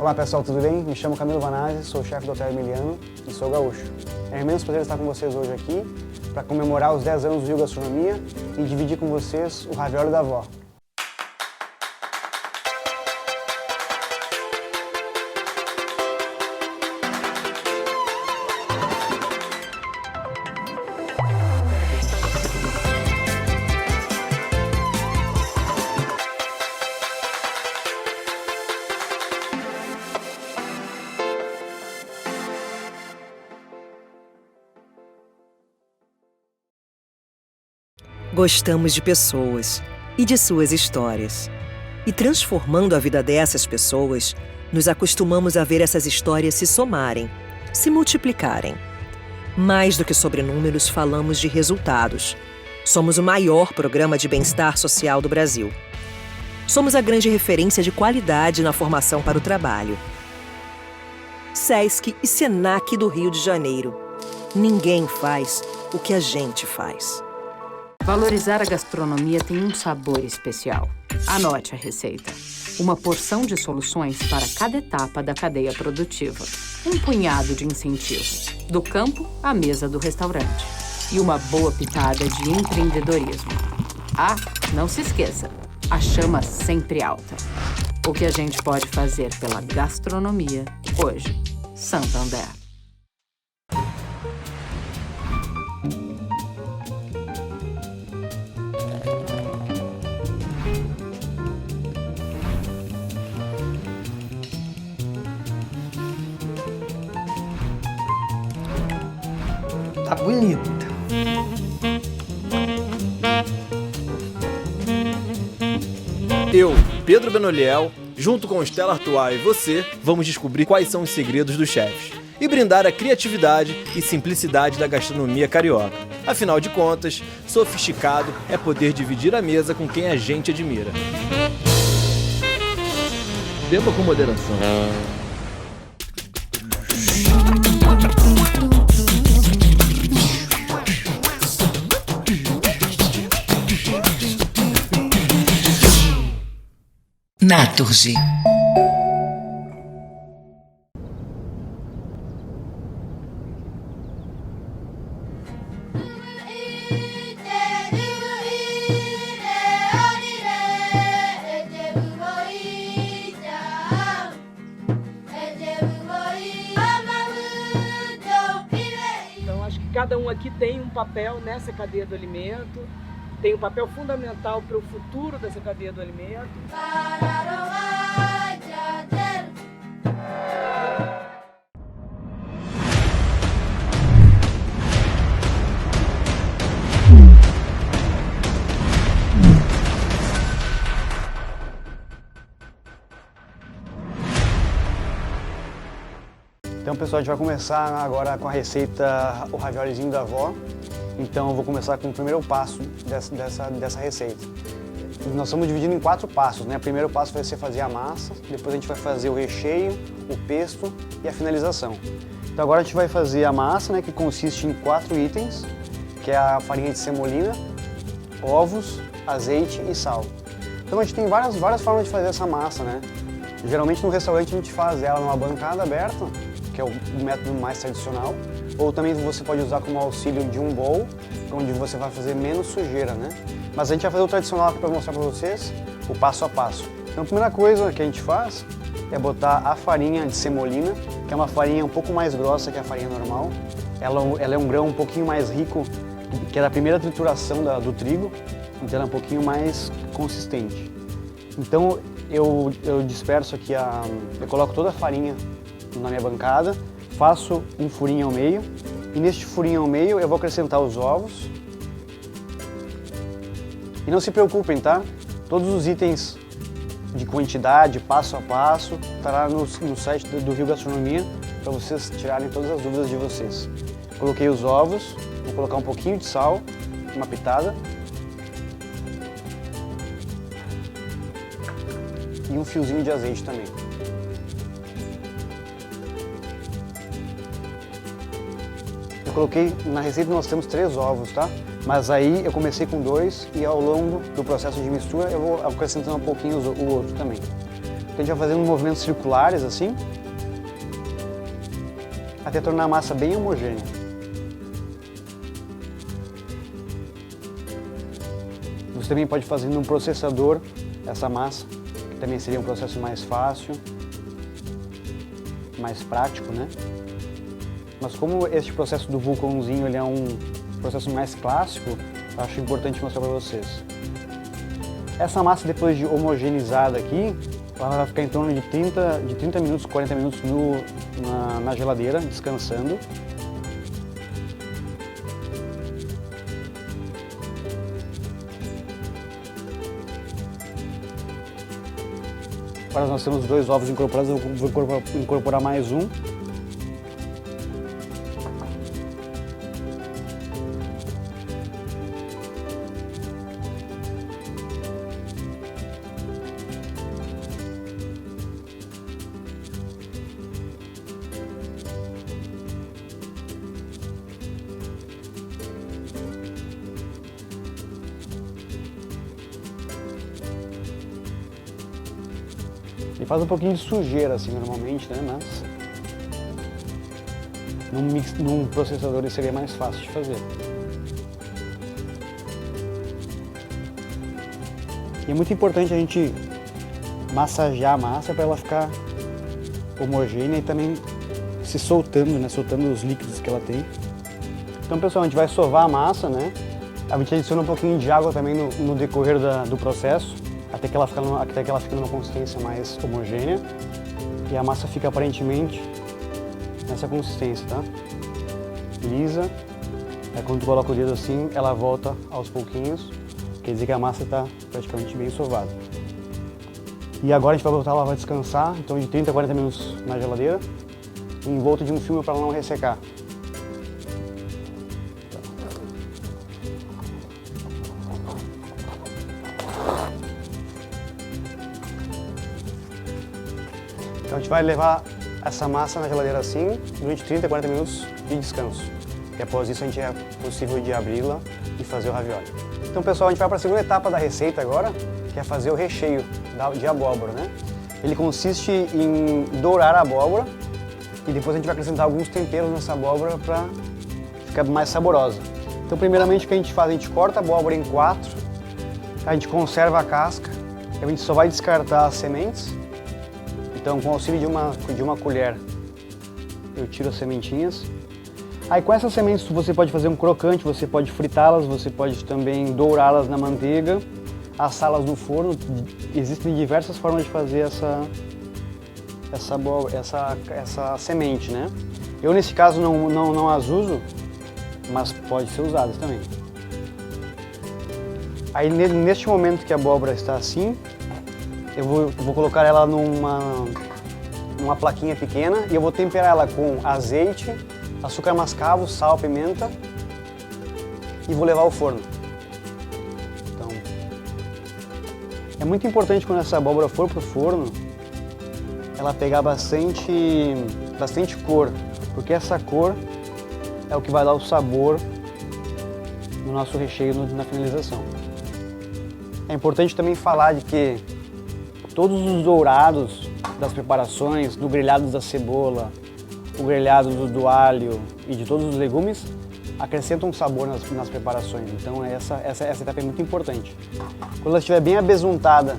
Olá pessoal, tudo bem? Me chamo Camilo Vanazzi, sou chefe do Hotel Emiliano e sou gaúcho. É um imenso prazer estar com vocês hoje aqui para comemorar os 10 anos do Rio Gastronomia e dividir com vocês o ravioli da avó. Gostamos de pessoas e de suas histórias. E transformando a vida dessas pessoas, nos acostumamos a ver essas histórias se somarem, se multiplicarem. Mais do que sobre números, falamos de resultados. Somos o maior programa de bem-estar social do Brasil. Somos a grande referência de qualidade na formação para o trabalho. SESC e SENAC do Rio de Janeiro. Ninguém faz o que a gente faz. Valorizar a gastronomia tem um sabor especial. Anote a receita. Uma porção de soluções para cada etapa da cadeia produtiva. Um punhado de incentivo. Do campo à mesa do restaurante. E uma boa pitada de empreendedorismo. Ah, não se esqueça, a chama sempre alta. O que a gente pode fazer pela gastronomia hoje. Santander. Tá bonita. Eu, Pedro Benoliel, junto com Stella Artois e você, vamos descobrir quais são os segredos dos chefes e brindar a criatividade e simplicidade da gastronomia carioca. Afinal de contas, sofisticado é poder dividir a mesa com quem a gente admira. Beba com moderação. Naturgy. Então, acho que cada um aqui tem um papel nessa cadeia do alimento, tem um papel fundamental para o futuro dessa cadeia do alimento. Então pessoal, a gente vai começar agora com a receita, o raviolizinho da avó. Então eu vou começar com o primeiro passo dessa receita. Nós estamos dividindo em 4 passos, né? O primeiro passo vai ser fazer a massa, depois a gente vai fazer o recheio, o pesto e a finalização. Então agora a gente vai fazer a massa, né? Que consiste em 4 itens, que é a farinha de semolina, ovos, azeite e sal. Então a gente tem várias formas de fazer essa massa, né? Geralmente no restaurante a gente faz ela numa bancada aberta, que é o método mais tradicional, ou também você pode usar como auxílio de um bowl, onde você vai fazer menos sujeira, né? Mas a gente vai fazer o tradicional aqui para mostrar para vocês o passo a passo. Então a primeira coisa que a gente faz é botar a farinha de semolina, que é uma farinha um pouco mais grossa que a farinha normal. Ela é um grão um pouquinho mais rico, que é da primeira trituração do trigo, então ela é um pouquinho mais consistente. Então eu disperso aqui, eu coloco toda a farinha na minha bancada, faço um furinho ao meio e neste furinho ao meio eu vou acrescentar os ovos. E não se preocupem, tá? Todos os itens de quantidade, passo a passo, estará no site do Rio Gastronomia para vocês tirarem todas as dúvidas de vocês. Coloquei os ovos, vou colocar um pouquinho de sal, uma pitada. E um fiozinho de azeite também. Eu coloquei, na receita nós temos 3 ovos, tá? Mas aí eu comecei com 2 e ao longo do processo de mistura eu vou acrescentando um pouquinho o outro também. Então a gente vai fazendo movimentos circulares assim, até tornar a massa bem homogênea. Você também pode fazer num processador essa massa, que também seria um processo mais fácil, mais prático, né? Mas como este processo do vulcãozinho ele é um processo mais clássico, eu acho importante mostrar para vocês. Essa massa, depois de homogeneizada aqui, ela vai ficar em torno de 30 minutos, 40 minutos na geladeira, descansando. Agora nós temos 2 ovos incorporados, eu vou incorporar mais um. E faz um pouquinho de sujeira assim normalmente, né? Mas num processador ele seria mais fácil de fazer. E é muito importante a gente massagear a massa para ela ficar homogênea e também se soltando, né? Soltando os líquidos que ela tem. Então, pessoal, a gente vai sovar a massa, né? A gente adiciona um pouquinho de água também no decorrer do processo, até que ela fique numa consistência mais homogênea. E a massa fica aparentemente nessa consistência, tá? Lisa. Aí quando tu coloca o dedo assim, ela volta aos pouquinhos. Quer dizer que a massa está praticamente bem sovada. E agora a gente vai botar ela para descansar, então de 30 a 40 minutos na geladeira, em volta de um filme para ela não ressecar. Então a gente vai levar essa massa na geladeira assim, durante 30 a 40 minutos de descanso. E após isso a gente é possível de abri-la e fazer o ravioli. Então, pessoal, a gente vai para a segunda etapa da receita agora, que é fazer o recheio de abóbora, né? Ele consiste em dourar a abóbora e depois a gente vai acrescentar alguns temperos nessa abóbora para ficar mais saborosa. Então, primeiramente, o que a gente faz? A gente corta a abóbora em 4, a gente conserva a casca, a gente só vai descartar as sementes. Então, com o auxílio de uma colher, eu tiro as sementinhas. Aí com essas sementes você pode fazer um crocante, você pode fritá-las, você pode também dourá-las na manteiga, assá-las no forno. Existem diversas formas de fazer essa semente, né? Eu nesse caso não as uso, mas pode ser usadas também. Aí neste momento que a abóbora está assim, eu vou colocar ela numa plaquinha pequena e eu vou temperar ela com azeite, açúcar mascavo, sal, pimenta e vou levar ao forno. Então, é muito importante quando essa abóbora for para o forno, ela pegar bastante cor, porque essa cor é o que vai dar o sabor no nosso recheio na finalização. É importante também falar de que todos os dourados das preparações, do grelhado da cebola, o grelhado do alho e de todos os legumes acrescentam sabor nas preparações. Então essa etapa é muito importante. Quando ela estiver bem abesuntada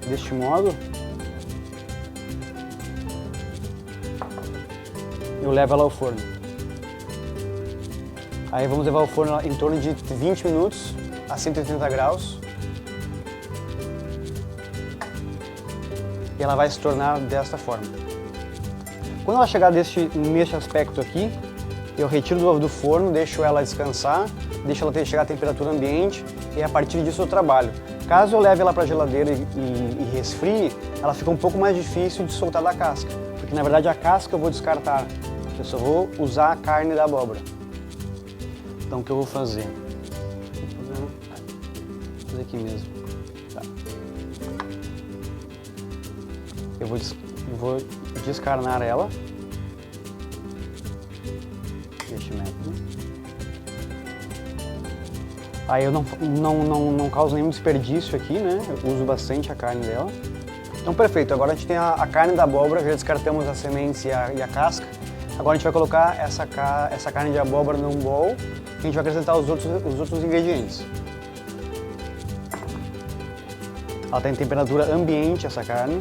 deste modo, eu levo ela ao forno. Aí vamos levar ao forno em torno de 20 minutos a 180 graus. E ela vai se tornar desta forma. Quando ela chegar neste aspecto aqui, eu retiro do forno, deixo ela descansar, deixo ela chegar à temperatura ambiente e a partir disso eu trabalho. Caso eu leve ela para a geladeira e resfrie, ela fica um pouco mais difícil de soltar da casca, porque na verdade a casca eu vou descartar, eu só vou usar a carne da abóbora. Então o que eu vou fazer? Vou fazer aqui mesmo. Tá. Eu vou descarnar ela, deste método. Aí eu não causo nenhum desperdício aqui, né? Eu uso bastante a carne dela. Então perfeito, agora a gente tem a carne da abóbora, já descartamos as sementes e a casca. Agora a gente vai colocar essa carne de abóbora num bowl e a gente vai acrescentar os outros ingredientes. Ela está em temperatura ambiente, essa carne,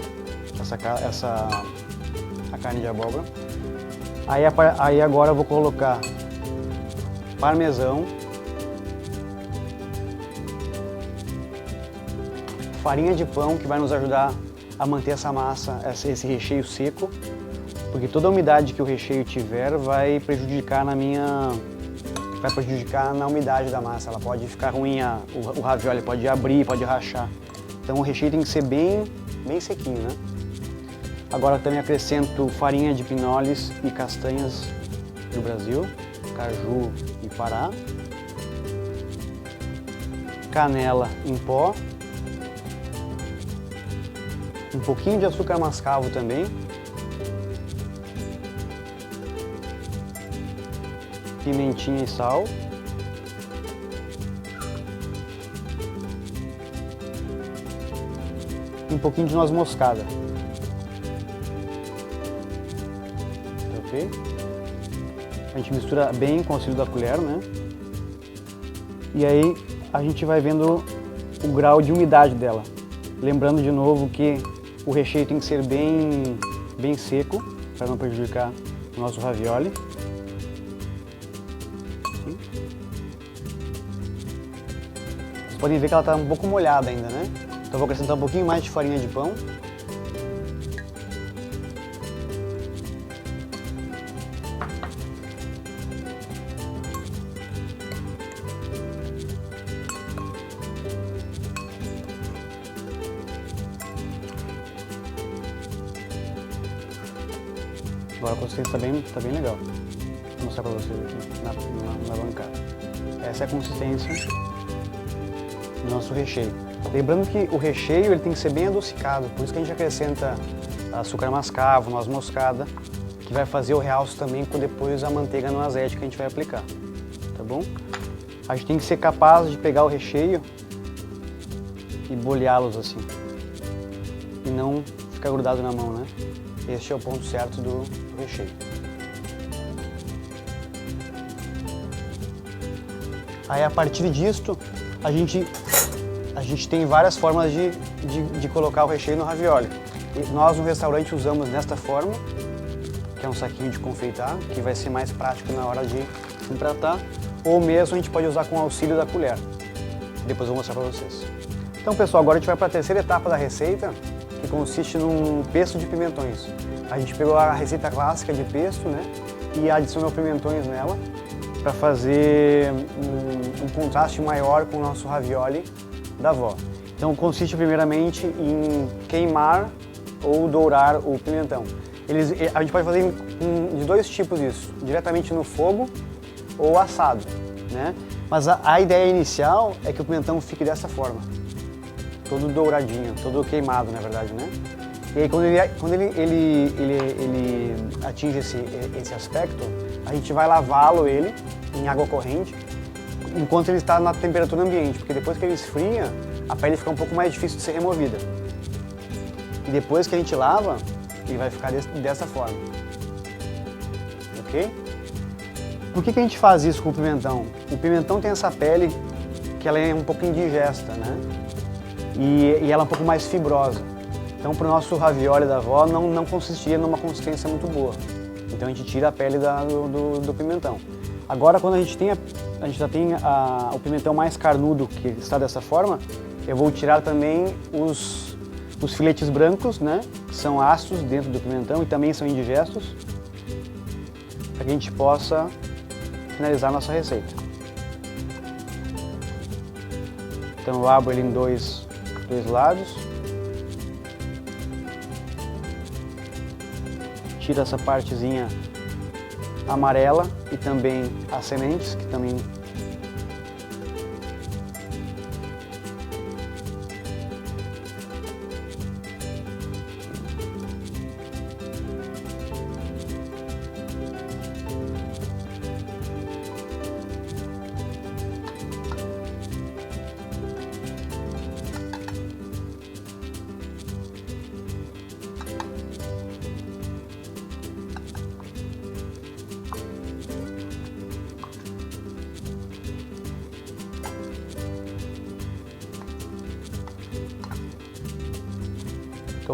a carne de abóbora. Aí agora eu vou colocar parmesão, farinha de pão, que vai nos ajudar a manter essa massa, esse recheio seco, porque toda a umidade que o recheio tiver vai prejudicar na umidade da massa. Ela pode ficar ruim, o ravioli pode abrir, pode rachar. Então o recheio tem que ser bem sequinho, né? Agora também acrescento farinha de pinoles e castanhas do Brasil, caju e Pará, canela em pó, um pouquinho de açúcar mascavo também, pimentinha e sal, e um pouquinho de noz moscada. Ok? A gente mistura bem com o auxílio da colher, né? E aí a gente vai vendo o grau de umidade dela. Lembrando de novo que o recheio tem que ser bem seco, para não prejudicar o nosso ravioli. Assim. Vocês podem ver que ela está um pouco molhada ainda, né? Então eu vou acrescentar um pouquinho mais de farinha de pão. Agora a consistência está bem legal. Vou mostrar para vocês aqui na bancada. Essa é a consistência do nosso recheio. Lembrando que o recheio ele tem que ser bem adocicado, por isso que a gente acrescenta açúcar mascavo, noz moscada, que vai fazer o realce também com depois a manteiga no azeite que a gente vai aplicar, tá bom? A gente tem que ser capaz de pegar o recheio e boleá-los assim, e não ficar grudado na mão, né? Este é o ponto certo do recheio. Aí a partir disto, a gente tem várias formas de colocar o recheio no ravioli. E nós no restaurante usamos desta forma, que é um saquinho de confeitar, que vai ser mais prático na hora de empratar, ou mesmo a gente pode usar com o auxílio da colher. Depois eu vou mostrar para vocês. Então pessoal, agora a gente vai para a terceira etapa da receita, que consiste num pesto de pimentões. A gente pegou a receita clássica de pesto, né, e adicionou pimentões nela para fazer um contraste maior com o nosso ravioli da avó. Então consiste primeiramente em queimar ou dourar o pimentão. A gente pode fazer de dois tipos isso, diretamente no fogo ou assado, né? Mas a ideia inicial é que o pimentão fique dessa forma, todo douradinho, todo queimado, na verdade, né? E aí quando ele atinge esse aspecto, a gente vai lavá-lo em água corrente, enquanto ele está na temperatura ambiente, porque depois que ele esfria, a pele fica um pouco mais difícil de ser removida. E depois que a gente lava, ele vai ficar dessa forma. Ok? Por que a gente faz isso com o pimentão? O pimentão tem essa pele que ela é um pouco indigesta, né? E ela é um pouco mais fibrosa. Então, para o nosso ravioli da avó, não consistia numa consistência muito boa. Então, a gente tira a pele do pimentão. Agora, quando a gente já tem o pimentão mais carnudo, que está dessa forma, eu vou tirar também os filetes brancos, né, que são ácidos dentro do pimentão e também são indigestos, para que a gente possa finalizar a nossa receita. Então, eu abro ele em dois lados. Tira essa partezinha amarela e também as sementes, que também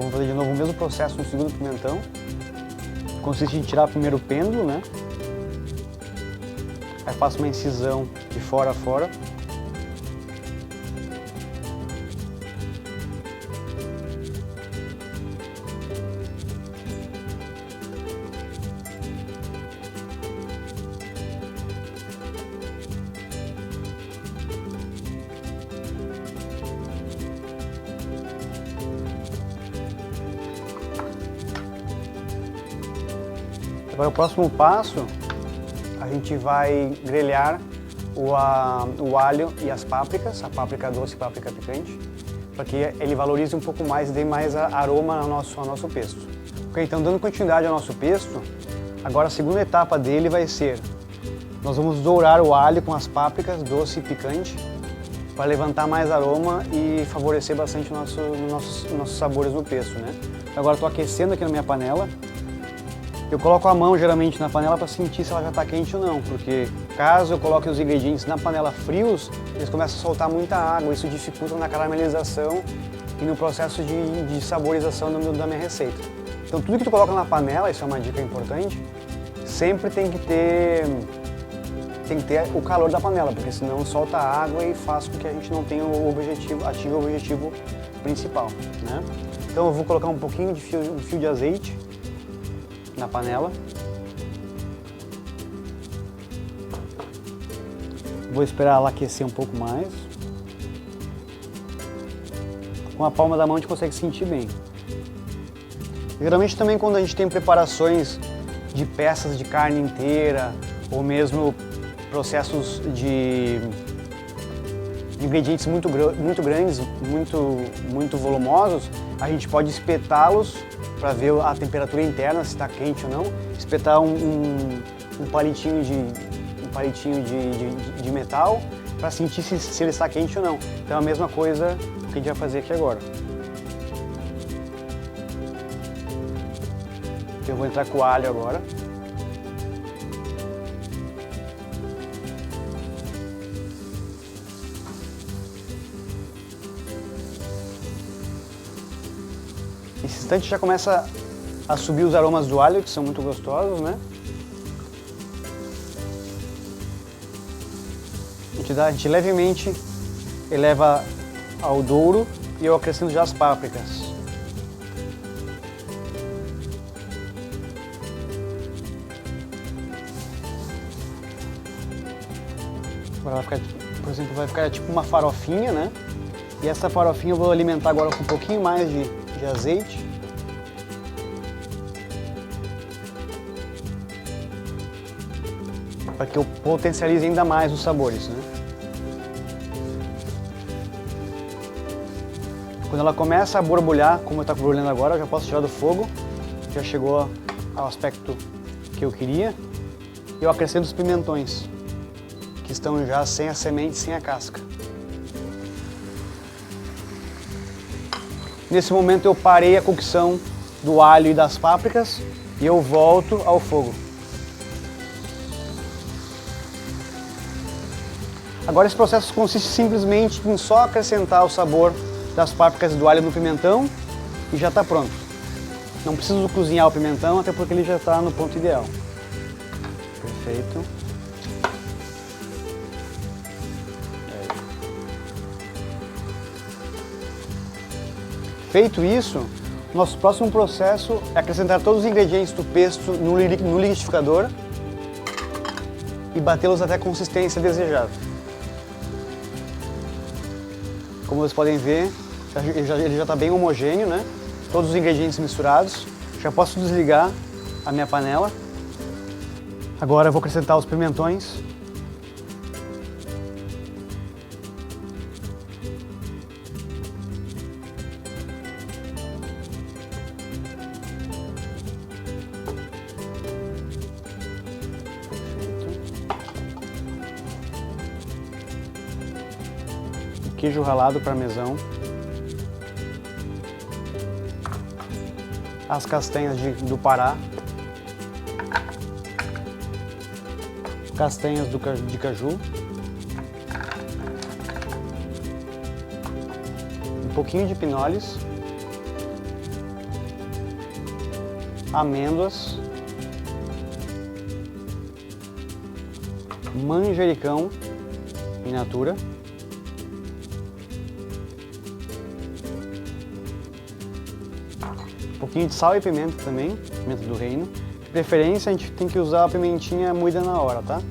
vamos fazer de novo o mesmo processo no segundo pimentão. Consiste em tirar primeiro o pêndulo, né? Aí faço uma incisão de fora a fora. Agora o próximo passo, a gente vai grelhar o alho e as pápricas, a páprica doce e a páprica picante, para que ele valorize um pouco mais e dê mais aroma ao nosso pesto. Ok, então dando continuidade ao nosso pesto, agora a segunda etapa dele vai ser, nós vamos dourar o alho com as pápricas doce e picante, para levantar mais aroma e favorecer bastante nossos sabores no pesto, né? Agora estou aquecendo aqui na minha panela. Eu coloco a mão geralmente na panela para sentir se ela já está quente ou não, porque caso eu coloque os ingredientes na panela frios, eles começam a soltar muita água, isso dificulta na caramelização e no processo de saborização da minha receita. Então tudo que tu coloca na panela, isso é uma dica importante, sempre tem que ter o calor da panela, porque senão solta água e faz com que a gente não tenha atinja o objetivo principal, né? Então eu vou colocar um pouquinho de fio de azeite na panela. Vou esperar ela aquecer um pouco mais. Com a palma da mão a gente consegue sentir bem. Geralmente também quando a gente tem preparações de peças de carne inteira ou mesmo processos de ingredientes muito grandes, muito volumosos, a gente pode espetá-los para ver a temperatura interna, se está quente ou não, espetar um palitinho de metal para sentir se ele está quente ou não. Então é a mesma coisa que a gente vai fazer aqui agora. Eu vou entrar com o alho agora. Nesse instante já começa a subir os aromas do alho, que são muito gostosos, né? A gente levemente eleva ao douro e eu acrescento já as pápricas. Agora vai ficar, por exemplo, vai ficar tipo uma farofinha, né? E essa farofinha eu vou alimentar agora com um pouquinho mais de azeite. Para que eu potencialize ainda mais os sabores, né? Quando ela começa a borbulhar, como está borbulhando agora, eu já posso tirar do fogo. Já chegou ao aspecto que eu queria. Eu acrescento os pimentões, que estão já sem a semente, sem a casca. Nesse momento eu parei a cocção do alho e das pápricas e eu volto ao fogo. Agora esse processo consiste simplesmente em só acrescentar o sabor das pápricas e do alho no pimentão e já está pronto. Não preciso cozinhar o pimentão, até porque ele já está no ponto ideal. Perfeito. Feito isso, nosso próximo processo é acrescentar todos os ingredientes do pesto no liquidificador e batê-los até a consistência desejada. Como vocês podem ver, ele já está bem homogêneo, né? Todos os ingredientes misturados. Já posso desligar a minha panela. Agora eu vou acrescentar os pimentões. Queijo ralado parmesão, as castanhas do Pará, castanhas de caju, um pouquinho de pinoles amêndoas, manjericão in natura, um pouquinho de sal e pimenta também, pimenta do reino. De preferência a gente tem que usar a pimentinha moída na hora, tá?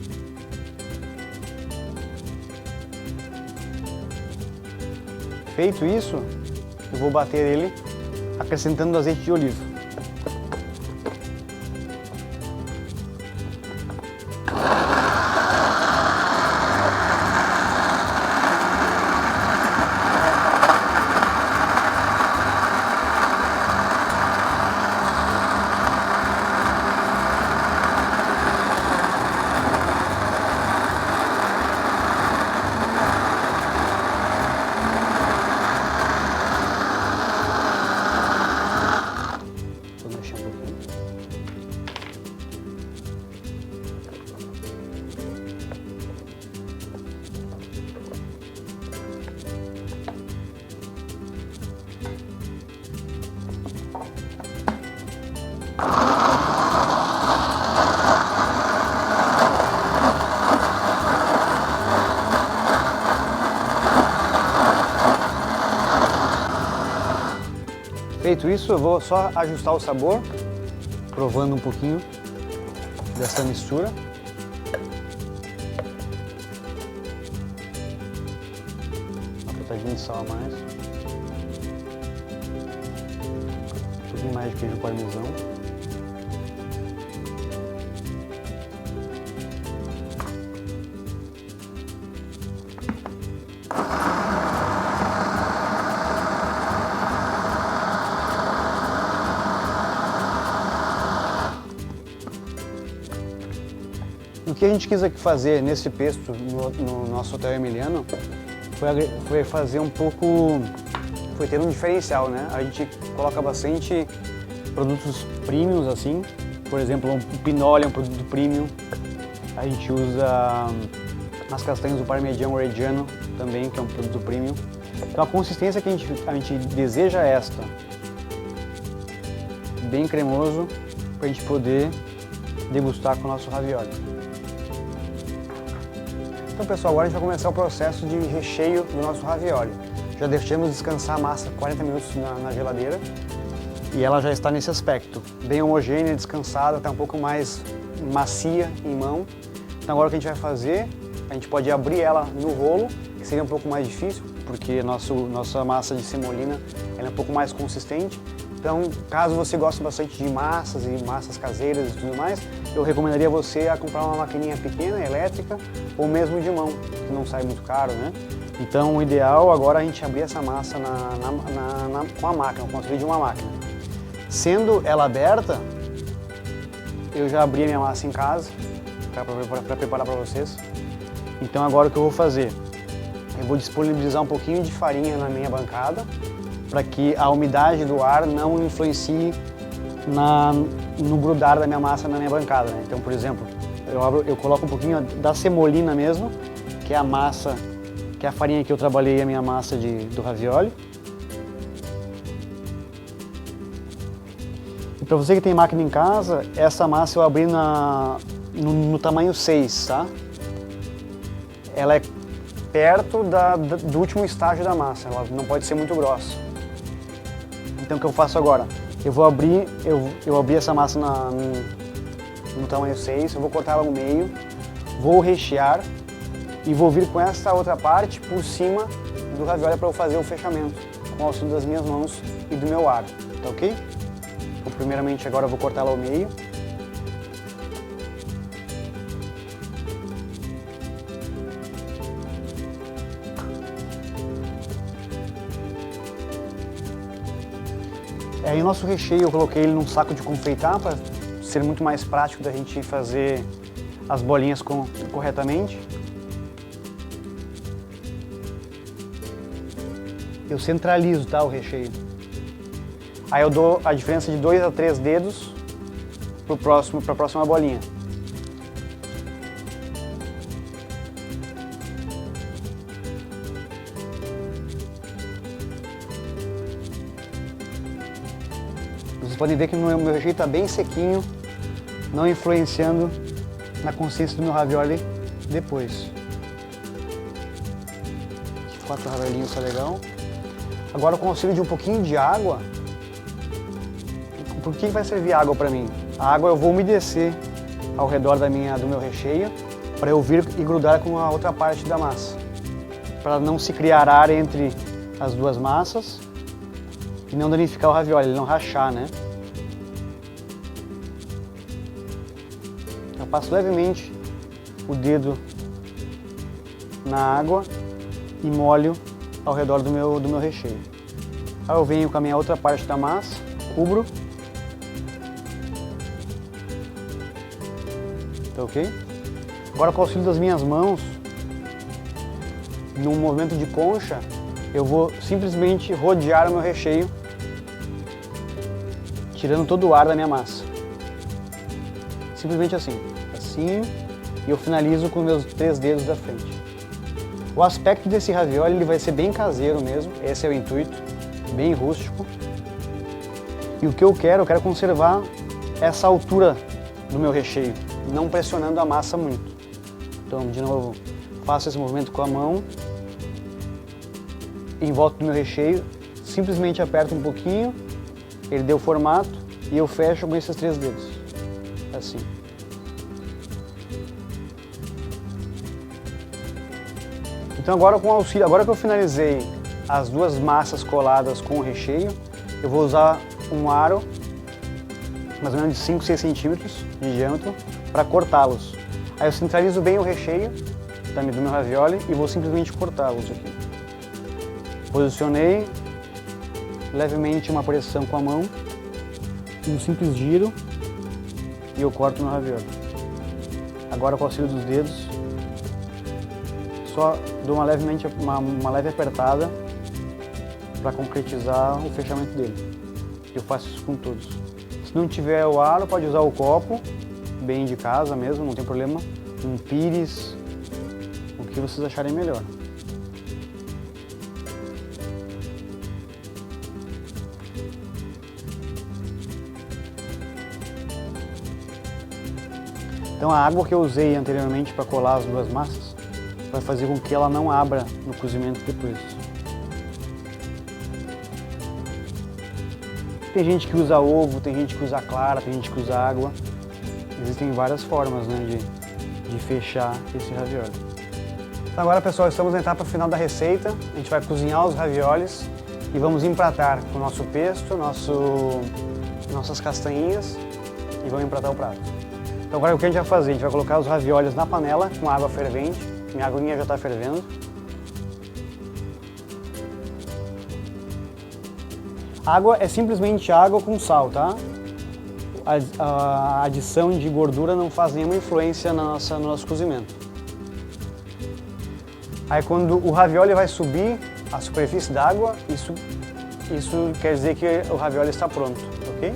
Feito isso, eu vou bater ele acrescentando azeite de oliva. Vou mexer um pouquinho. Feito isso, eu vou só ajustar o sabor, provando um pouquinho dessa mistura. Uma pitadinha de sal a mais. Um pouquinho mais de queijo parmesão. O que a gente quis aqui fazer nesse pesto no nosso hotel Emiliano foi fazer um pouco, foi ter um diferencial, né? A gente coloca bastante produtos premiums assim, por exemplo, o pinole é um produto premium, a gente usa as castanhas do Parmigiano Reggiano também, que é um produto premium. Então a consistência que a gente deseja é esta, bem cremoso, para a gente poder degustar com o nosso ravioli. Então pessoal, agora a gente vai começar o processo de recheio do nosso ravioli. Já deixamos descansar a massa 40 minutos na geladeira e ela já está nesse aspecto, bem homogênea, descansada, está um pouco mais macia em mão. Então agora o que a gente vai fazer, a gente pode abrir ela no rolo, que seria um pouco mais difícil, porque nossa massa de semolina ela é um pouco mais consistente. Então, caso você goste bastante de massas e massas caseiras e tudo mais, eu recomendaria você a comprar uma maquininha pequena, elétrica, ou mesmo de mão, que não sai muito caro, né? Então, o ideal agora é a gente abrir essa massa com a máquina, construir de uma máquina. Sendo ela aberta, eu já abri a minha massa em casa, para preparar para vocês. Então, agora o que eu vou fazer? Eu vou disponibilizar um pouquinho de farinha na minha bancada, para que a umidade do ar não influencie no grudar da minha massa na minha bancada, né? Então, por exemplo, eu coloco um pouquinho da semolina mesmo, que é a massa, que é a farinha que eu trabalhei a minha massa do ravioli. E para você que tem máquina em casa, essa massa eu abri no tamanho 6, tá? Ela é perto do último estágio da massa, ela não pode ser muito grossa. Então o que eu faço agora? Eu vou abrir, eu abri essa massa no tamanho 6, eu vou cortar ela no meio, vou rechear e vou vir com essa outra parte por cima do ravioli para eu fazer o fechamento, com o auxílio das minhas mãos e do meu ar, tá ok? Então, primeiramente agora eu vou cortar ela ao meio. Aí o nosso recheio eu coloquei ele num saco de confeitar para ser muito mais prático da gente fazer as bolinhas corretamente. Eu centralizo, tá, o recheio. Aí eu dou a diferença de 2 a 3 dedos para a próxima bolinha. podem ver que o meu recheio está bem sequinho, não influenciando na consistência do meu ravioli depois. 4 raviolinhos está legal. Agora com o auxílio de um pouquinho de água, por que vai servir água para mim? A água eu vou umedecer ao redor do meu recheio para eu vir e grudar com a outra parte da massa, para não se criar ar entre as duas massas e não danificar o ravioli, ele não rachar, né? Eu passo levemente o dedo na água e molho ao redor do meu recheio. Aí eu venho com a minha outra parte da massa, cubro. Tá ok? Agora com o auxílio das minhas mãos, num movimento de concha, eu vou simplesmente rodear o meu recheio, tirando todo o ar da minha massa. Simplesmente assim, e eu finalizo com meus 3 dedos da frente. O aspecto desse ravioli ele vai ser bem caseiro mesmo, esse é o intuito, bem rústico. E o que eu quero conservar essa altura do meu recheio, não pressionando a massa muito. Então, de novo, faço esse movimento com a mão, em volta do meu recheio, simplesmente aperto um pouquinho, ele deu formato e eu fecho com esses 3 dedos, assim. Então agora com o auxílio, agora que eu finalizei as 2 massas coladas com o recheio, eu vou usar um aro, mais ou menos de 5, 6 centímetros de diâmetro, para cortá-los. Aí eu centralizo bem o recheio do meu ravioli e vou simplesmente cortá-los aqui. Posicionei levemente uma pressão com a mão, um simples giro e eu corto meu ravioli. Agora com o auxílio dos dedos, só dou uma leve apertada para concretizar o fechamento dele. Eu faço isso com todos. Se não tiver o aro, pode usar o copo, bem de casa mesmo, não tem problema. Um pires, o que vocês acharem melhor. Então a água que eu usei anteriormente para colar as 2 massas vai fazer com que ela não abra no cozimento depois. Tem gente que usa ovo, tem gente que usa clara, tem gente que usa água. Existem várias formas, né, de fechar esse ravioli. Então agora, pessoal, estamos na etapa final da receita. A gente vai cozinhar os raviolis e vamos empratar com o nosso pesto, nossas castanhinhas e vamos empratar o prato. Então agora o que a gente vai fazer? A gente vai colocar os raviolis na panela com água fervente. Minha aguinha já está fervendo. Água é simplesmente água com sal, tá? A adição de gordura não faz nenhuma influência no nosso cozimento. Aí quando o ravioli vai subir a superfície d'água, isso quer dizer que o ravioli está pronto, ok?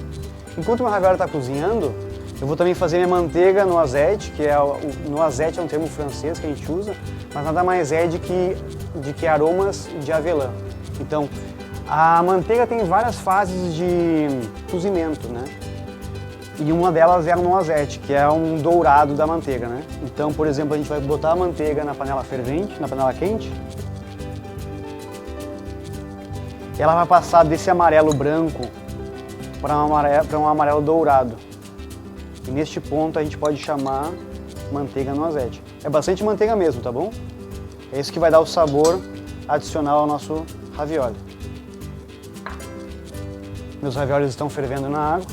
Enquanto o meu ravioli está cozinhando, eu vou também fazer minha manteiga no azete, noisette é um termo francês que a gente usa, mas nada mais é de que aromas de avelã. Então, a manteiga tem várias fases de cozimento, né? E uma delas é o noisette, que é um dourado da manteiga, né? Então, por exemplo, a gente vai botar a manteiga na panela fervente, na panela quente. Ela vai passar desse amarelo branco para um amarelo dourado. E neste ponto a gente pode chamar manteiga noisette. É bastante manteiga mesmo, tá bom? É isso que vai dar o sabor adicional ao nosso ravioli. Meus raviolis estão fervendo na água.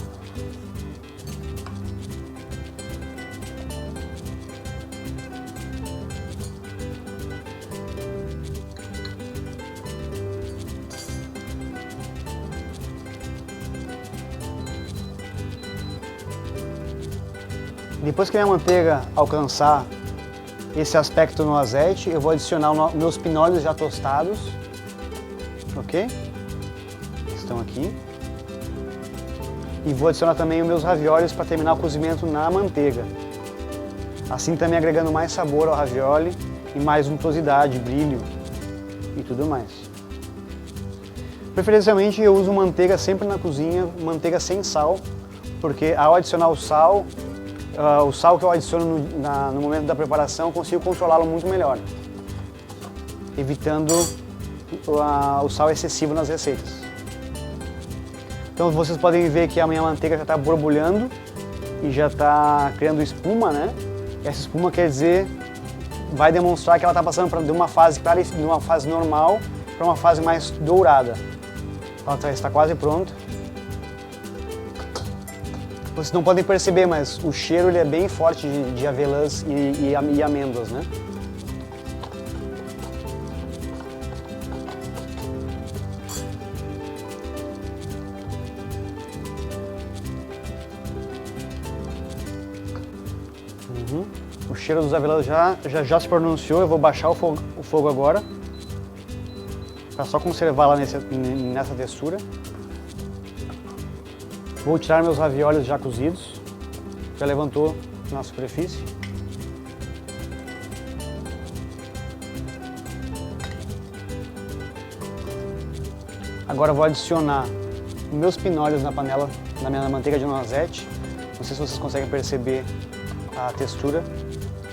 Depois que a minha manteiga alcançar esse aspecto no azeite, eu vou adicionar meus pinólios já tostados, ok? Estão aqui. E vou adicionar também os meus raviolis para terminar o cozimento na manteiga. Assim também agregando mais sabor ao ravioli e mais untuosidade, brilho e tudo mais. Preferencialmente eu uso manteiga sempre na cozinha, manteiga sem sal, porque ao adicionar o sal que eu adiciono no momento da preparação, eu consigo controlá-lo muito melhor, evitando o sal excessivo nas receitas. Então vocês podem ver que a minha manteiga já está borbulhando e já está criando espuma, né? Essa espuma quer dizer, vai demonstrar que ela está passando de uma fase normal para uma fase mais dourada. Ela está quase pronta. Vocês não podem perceber, mas o cheiro ele é bem forte de avelãs e amêndoas, né? O cheiro dos avelãs já se pronunciou, eu vou baixar o fogo agora, para só conservá-la nessa textura. Vou tirar meus raviolis já cozidos, já levantou na superfície. Agora vou adicionar meus pinólios na panela, na minha manteiga de noisette. Não sei se vocês conseguem perceber a textura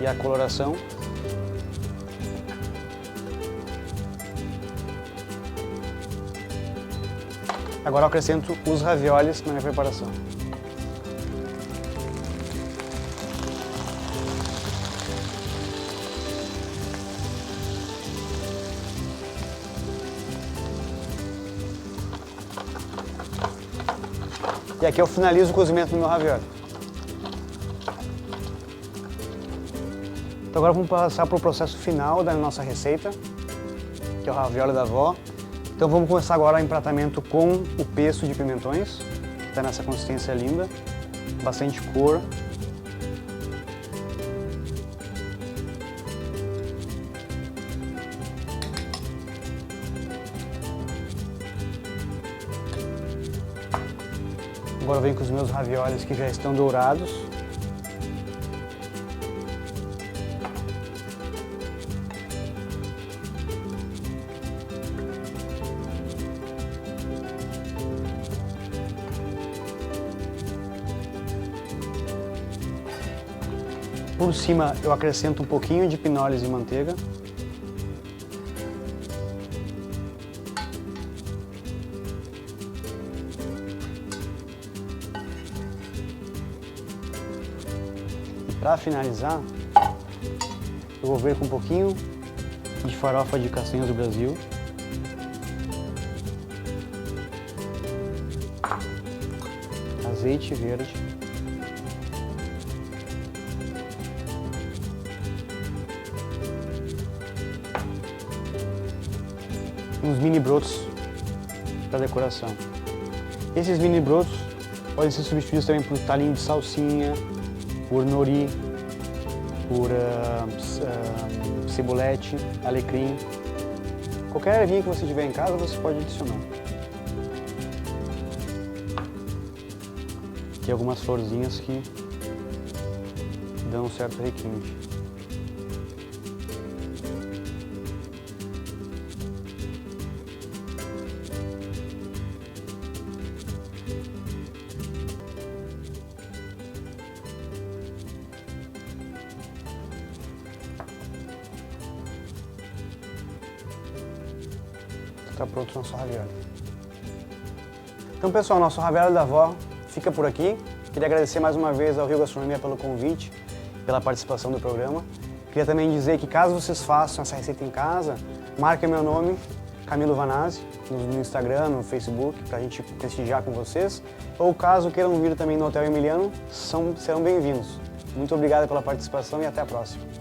e a coloração. Agora eu acrescento os raviolis na minha preparação. E aqui eu finalizo o cozimento do meu ravioli. Então agora vamos passar para o processo final da nossa receita, que é o ravioli da avó. Então vamos começar agora o empratamento com o pesto de pimentões, que está nessa consistência linda, bastante cor. Agora eu venho com os meus raviolis que já estão dourados. Por cima eu acrescento um pouquinho de pinólis e manteiga. E para finalizar, eu vou ver com um pouquinho de farofa de castanhas do Brasil. Azeite verde. Uns mini brotos para decoração. Esses mini brotos podem ser substituídos também por talinho de salsinha, por nori, por cebolete, alecrim. Qualquer ervinha que você tiver em casa você pode adicionar. Aqui algumas florzinhas que dão um certo requinte. Está pronto o nosso ravioli. Então pessoal, nosso ravioli da avó fica por aqui. Queria agradecer mais uma vez ao Rio Gastronomia pelo convite, pela participação do programa. Queria também dizer que caso vocês façam essa receita em casa, marquem meu nome, Camilo Vanazzi, no Instagram, no Facebook, para a gente prestigiar com vocês. Ou caso queiram vir também no Hotel Emiliano, serão bem-vindos. Muito obrigado pela participação e até a próxima.